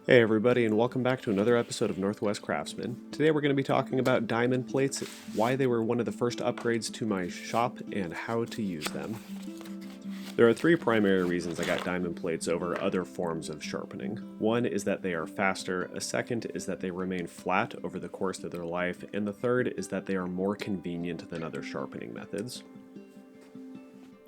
Hey everybody, and welcome back to another episode of Northwest Craftsman. Today we're going to be talking about diamond plates, why they were one of the first upgrades to my shop, and how to use them. There are three primary reasons I got diamond plates over other forms of sharpening. One is that they are faster, a second is that they remain flat over the course of their life, and the third is that they are more convenient than other sharpening methods.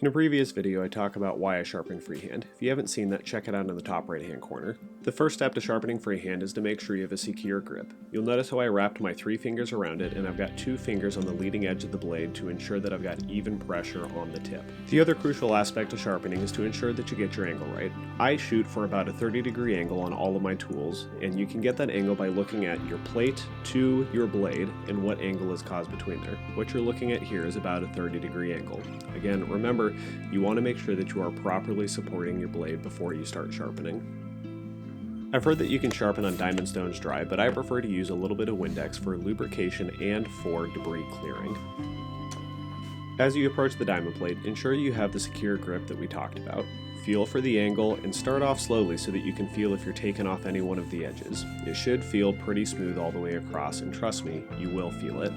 In a previous video, I talk about why I sharpen freehand. If you haven't seen that, check it out in the top right hand corner. The first step to sharpening freehand is to make sure you have a secure grip. You'll notice how I wrapped my 3 fingers around it, and I've got 2 fingers on the leading edge of the blade to ensure that I've got even pressure on the tip. The other crucial aspect of sharpening is to ensure that you get your angle right. I shoot for about a 30-degree angle on all of my tools, and you can get that angle by looking at your plate to your blade and what angle is caused between there. What you're looking at here is about a 30-degree angle. Again, remember, you want to make sure that you are properly supporting your blade before you start sharpening. I've heard that you can sharpen on diamond stones dry, but I prefer to use a little bit of Windex for lubrication and for debris clearing. As you approach the diamond plate, ensure you have the secure grip that we talked about. Feel for the angle and start off slowly so that you can feel if you're taking off any one of the edges. It should feel pretty smooth all the way across, and trust me, you will feel it.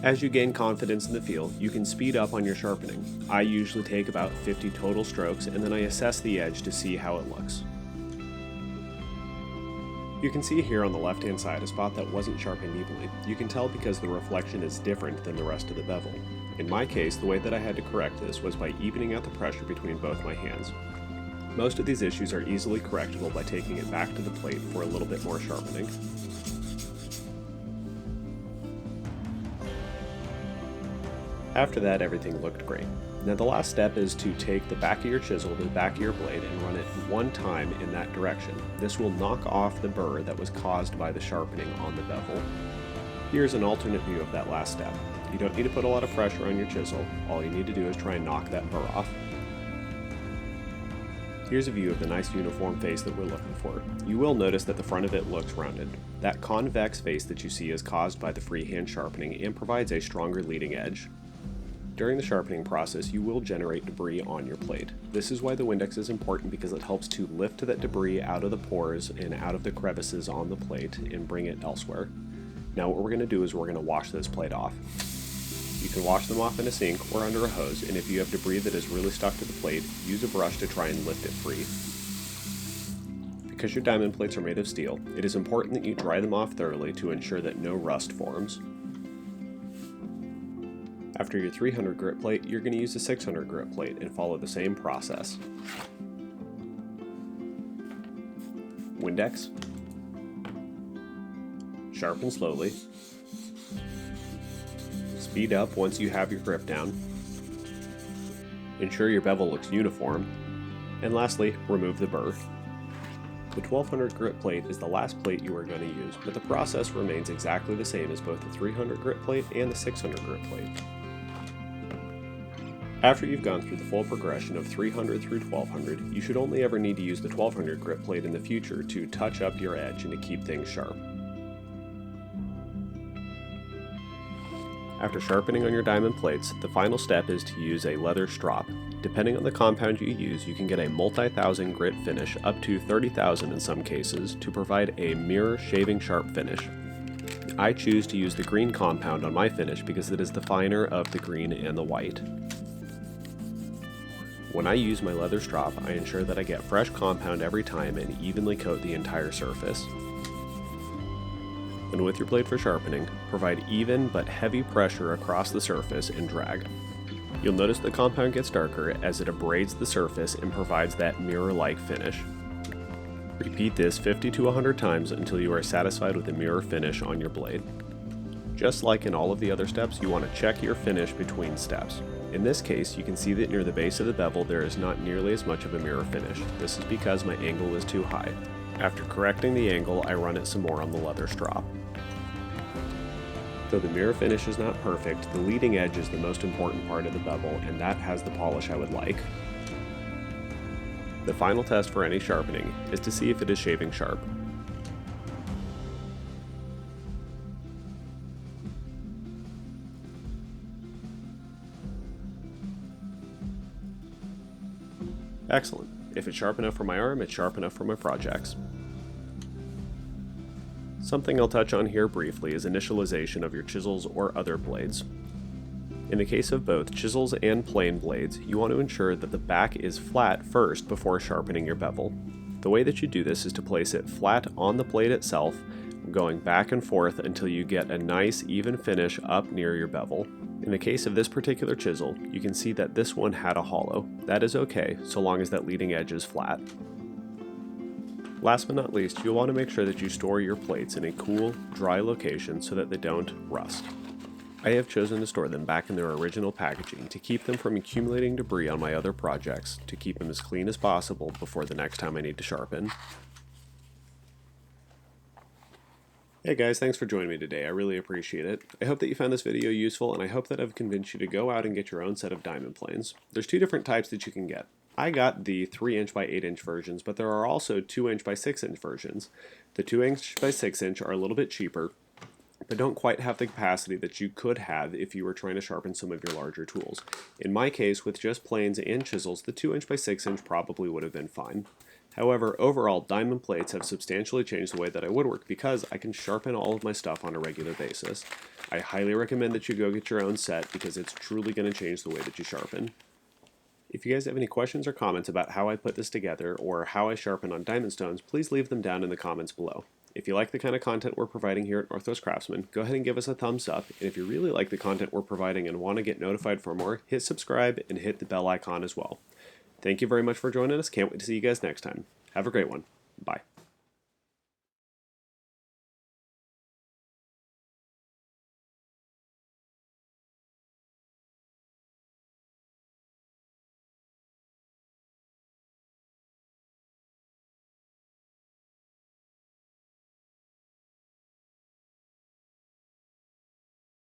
As you gain confidence in the feel, you can speed up on your sharpening. I usually take about 50 total strokes, and then I assess the edge to see how it looks. You can see here on the left hand side a spot that wasn't sharpened evenly. You can tell because the reflection is different than the rest of the bevel. In my case, the way that I had to correct this was by evening out the pressure between both my hands. Most of these issues are easily correctable by taking it back to the plate for a little bit more sharpening. After that, everything looked great. Now the last step is to take the back of your chisel to the back of your blade and run it one time in that direction. This will knock off the burr that was caused by the sharpening on the bevel. Here's an alternate view of that last step. You don't need to put a lot of pressure on your chisel. All you need to do is try and knock that burr off. Here's a view of the nice uniform face that we're looking for. You will notice that the front of it looks rounded. That convex face that you see is caused by the freehand sharpening and provides a stronger leading edge. During the sharpening process, you will generate debris on your plate. This is why the Windex is important, because it helps to lift that debris out of the pores and out of the crevices on the plate and bring it elsewhere. Now what we're going to do is we're going to wash this plate off. You can wash them off in a sink or under a hose, and if you have debris that is really stuck to the plate, use a brush to try and lift it free. Because your diamond plates are made of steel, it is important that you dry them off thoroughly to ensure that no rust forms. After your 300 grit plate, you're going to use a 600 grit plate and follow the same process. Windex. Sharpen slowly. Speed up once you have your grip down. Ensure your bevel looks uniform. And lastly, remove the burr. The 1200 grit plate is the last plate you are going to use, but the process remains exactly the same as both the 300 grit plate and the 600 grit plate. After you've gone through the full progression of 300 through 1200, you should only ever need to use the 1200 grit plate in the future to touch up your edge and to keep things sharp. After sharpening on your diamond plates, the final step is to use a leather strop. Depending on the compound you use, you can get a multi-thousand grit finish, up to 30,000 in some cases, to provide a mirror shaving sharp finish. I choose to use the green compound on my finish because it is the finer of the green and the white. When I use my leather strop, I ensure that I get fresh compound every time and evenly coat the entire surface. And with your blade for sharpening, provide even but heavy pressure across the surface and drag. You'll notice the compound gets darker as it abrades the surface and provides that mirror-like finish. Repeat this 50 to 100 times until you are satisfied with the mirror finish on your blade. Just like in all of the other steps, you want to check your finish between steps. In this case, you can see that near the base of the bevel there is not nearly as much of a mirror finish. This is because my angle is too high. After correcting the angle, I run it some more on the leather strop. Though the mirror finish is not perfect, the leading edge is the most important part of the bevel, and that has the polish I would like. The final test for any sharpening is to see if it is shaving sharp. Excellent. If it's sharp enough for my arm, it's sharp enough for my projects. Something I'll touch on here briefly is initialization of your chisels or other blades. In the case of both chisels and plane blades, you want to ensure that the back is flat first before sharpening your bevel. The way that you do this is to place it flat on the blade itself, going back and forth until you get a nice even finish up near your bevel. In the case of this particular chisel, you can see that this one had a hollow. That is okay, so long as that leading edge is flat. Last but not least, you'll want to make sure that you store your plates in a cool, dry location so that they don't rust. I have chosen to store them back in their original packaging to keep them from accumulating debris on my other projects, to keep them as clean as possible before the next time I need to sharpen. Hey guys, thanks for joining me today. I really appreciate it. I hope that you found this video useful, and I hope that I've convinced you to go out and get your own set of diamond planes. There's two different types that you can get. I got the 3" by 8" versions, but there are also 2" by 6" versions. The 2" by 6" are a little bit cheaper, but don't quite have the capacity that you could have if you were trying to sharpen some of your larger tools. In my case, with just planes and chisels, the 2" by 6" probably would have been fine. However, overall, diamond plates have substantially changed the way that I woodwork because I can sharpen all of my stuff on a regular basis. I highly recommend that you go get your own set because it's truly going to change the way that you sharpen. If you guys have any questions or comments about how I put this together or how I sharpen on diamond stones, please leave them down in the comments below. If you like the kind of content we're providing here at Northwest Craftsman, go ahead and give us a thumbs up, and if you really like the content we're providing and want to get notified for more, hit subscribe and hit the bell icon as well. Thank you very much for joining us. Can't wait to see you guys next time. Have a great one. Bye.